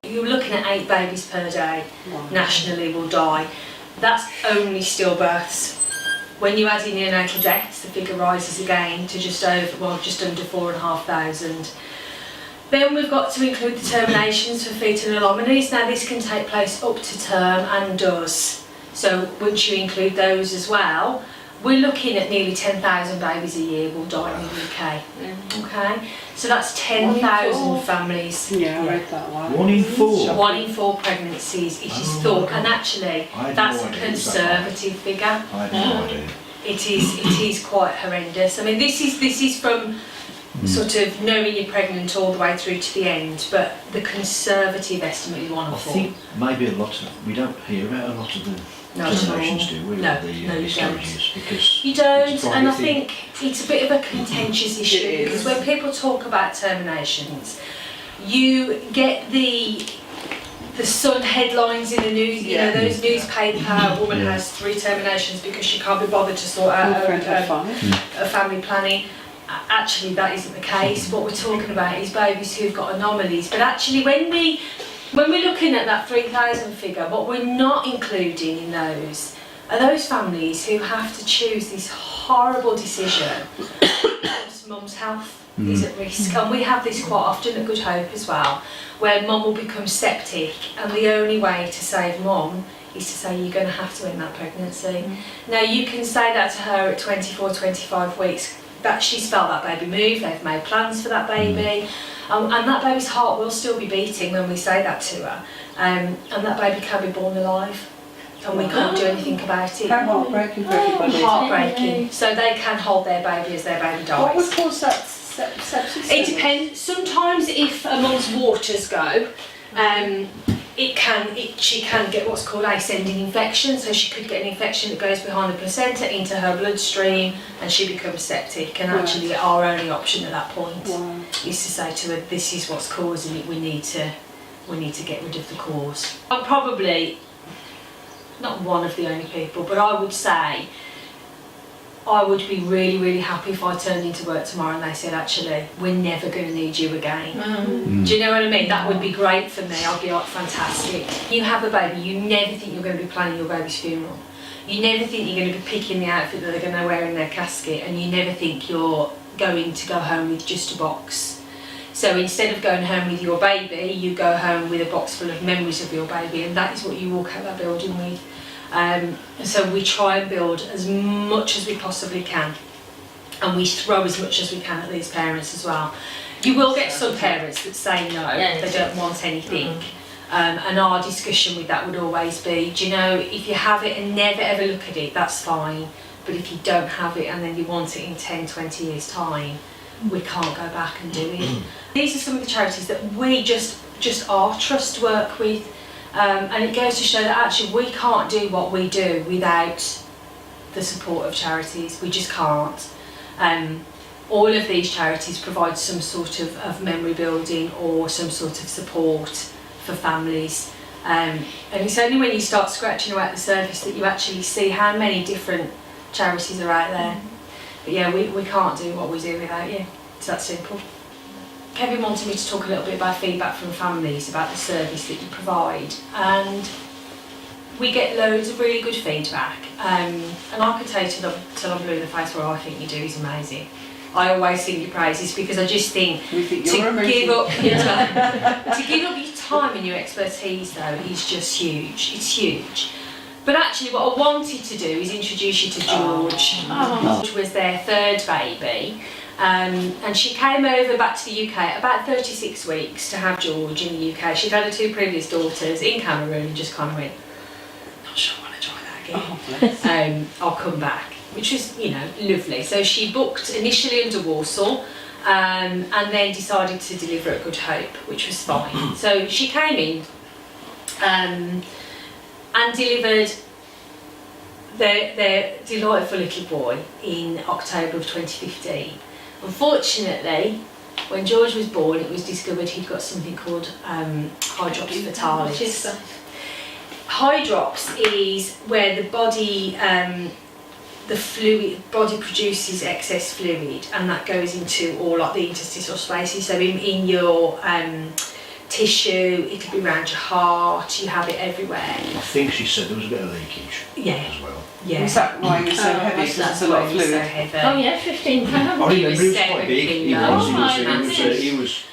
You're looking at 8 babies per day nationally will die. That's only stillbirths. When you add in neonatal deaths, the figure rises again to just under 4,500. Then we've got to include the terminations for fetal anomalies. Now this can take place up to term and does. So once you include those as well, we're looking at nearly 10,000 babies a year will die in the UK. Okay, so that's 10,000 families. Yeah, I read that one. 1 in 4. 1 in 4 pregnancies, it is thought, and actually that's a conservative figure. I had no idea. It is quite horrendous. I mean, this is from sort of knowing you're pregnant all the way through to the end, but the conservative estimate is 1 in 4. I think maybe we don't hear about a lot of the Not at all. terminations, do we? No, the no, you miscarriages, because you don't, it's and I probably think it's a bit of a contentious issue It because is. when people talk about terminations, you get the Sun headlines in the news. You know, those newspaper, a woman has 3 terminations because she can't be bothered to sort out a family planning. Actually, that isn't the case. What we're talking about is babies who've got anomalies. But actually, when we're looking at that 3,000 figure, what we're not including in those are those families who have to choose this horrible decision because mum's health is at risk. And we have this quite often at Good Hope as well, where mum will become septic and the only way to save mum is to say you're going to have to end that pregnancy. Now you can say that to her at 24, 25 weeks, that she's felt that baby move, they've made plans for that baby, and that baby's heart will still be beating when we say that to her, and that baby can be born alive and we can't do anything about it. Heartbreaking for everybody. Heartbreaking. So they can hold their baby as their baby dies. What would cause that sepsis? It depends. Sometimes if a mum's waters go, she can get what's called ascending infection, so she could get an infection that goes behind the placenta into her bloodstream and she becomes septic, and actually our only option at that point is to say to her, this is what's causing it, we need to get rid of the cause. I'm probably not one of the only people, but I would say I would be really, really happy if I turned into work tomorrow and they said, actually, we're never going to need you again. Do you know what I mean? That would be great for me. I'd be like, fantastic. You have a baby, you never think you're going to be planning your baby's funeral. You never think you're going to be picking the outfit that they're going to wear in their casket, and you never think you're going to go home with just a box. So instead of going home with your baby, you go home with a box full of memories of your baby, and that is what you walk out that building with. So we try and build as much as we possibly can, and we throw as much as we can at these parents as well. You will get some parents that say no, they don't want anything, and our discussion with that would always be, do you know, if you have it and never ever look at it, that's fine, but if you don't have it and then you want it in 10, 20 years time, we can't go back and do it. These are some of the charities that we just our trust work with. And it goes to show that actually we can't do what we do without the support of charities. We just can't. All of these charities provide some sort of memory building or some sort of support for families. And it's only when you start scratching away at the surface that you actually see how many different charities are out there. But yeah, we can't do what we do without you. It's that simple. Kevin wanted me to talk a little bit about feedback from families about the service that you provide, and we get loads of really good feedback, and I could tell you till I'm blue in the face what I think you do is amazing. I always sing your praises because I just think to give up your time and your expertise though is just huge. It's huge. But actually what I wanted to do is introduce you to George. George was their 3rd baby. And she came over back to the UK at about 36 weeks to have George in the UK. She'd had her 2 previous daughters in Cameroon and just kind of went, not sure I want to try that again. I'll come back, which was, you know, lovely. So she booked initially under Warsaw and then decided to deliver at Good Hope, which was fine. So she came in and delivered their delightful little boy in October of 2015. Unfortunately, when George was born, it was discovered he'd got something called hydrops fetalis. Hydrops is where the body, body produces excess fluid, and that goes into all like the interstitial spaces. So in your tissue, it'll be around your heart, you have it everywhere. I think she said there was a bit of leakage Yeah. as well. Yeah. Is that why you're so heavy? Because That's it's a lot why of he's so fluid. heavy. Oh yeah, 15 pounds. I remember he was 7 quite big. He kilos. was. He was.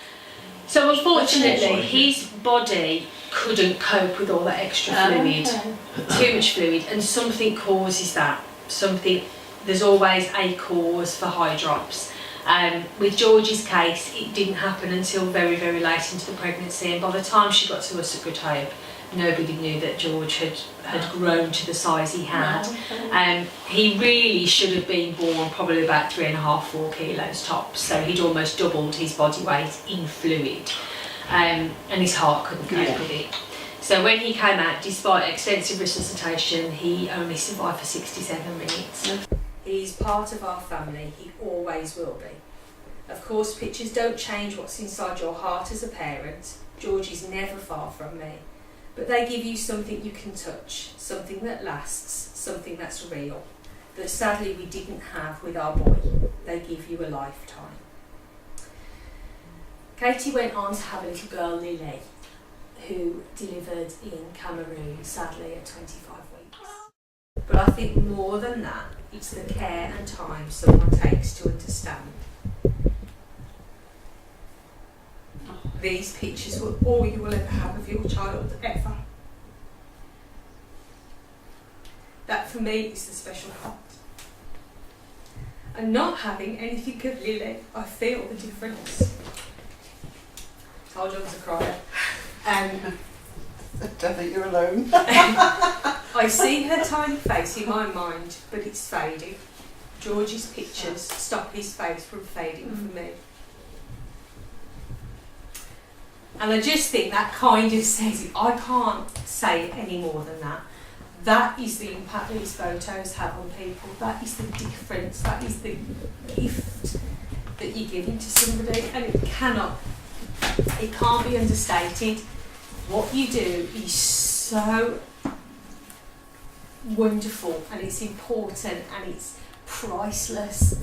So unfortunately, Sorry. his body couldn't cope with all that extra fluid, too much fluid, and something causes that. There's always a cause for high drops. With Georgie's case, it didn't happen until very, very late into the pregnancy, and by the time she got to us at Good Hope, nobody knew that George had grown to the size he had. He really should have been born probably about 3.5–4 kilos tops, so he'd almost doubled his body weight in fluid, and his heart couldn't cope with it. So when he came out, despite extensive resuscitation, he only survived for 67 minutes. He's part of our family, he always will be. Of course, pictures don't change what's inside your heart as a parent. George is never far from me. But they give you something you can touch, something that lasts, something that's real, that sadly we didn't have with our boy. They give you a lifetime. Katie went on to have a little girl, Lily, who delivered in Cameroon, sadly at 25 weeks. But I think more than that, it's the care and time someone takes to understand. These pictures were all you will ever have of your child, ever. That for me is the special part. And not having anything of Lily, I feel the difference. Told you I was a crier. I don't think you're alone. I see her tiny face in my mind, but it's fading. George's pictures stop his face from fading for me. And I just think that kind of says it. I can't say it any more than that. That is the impact these photos have on people. That is the difference. That is the gift that you're giving to somebody. And it can't be understated. What you do is so wonderful, and it's important, and it's priceless.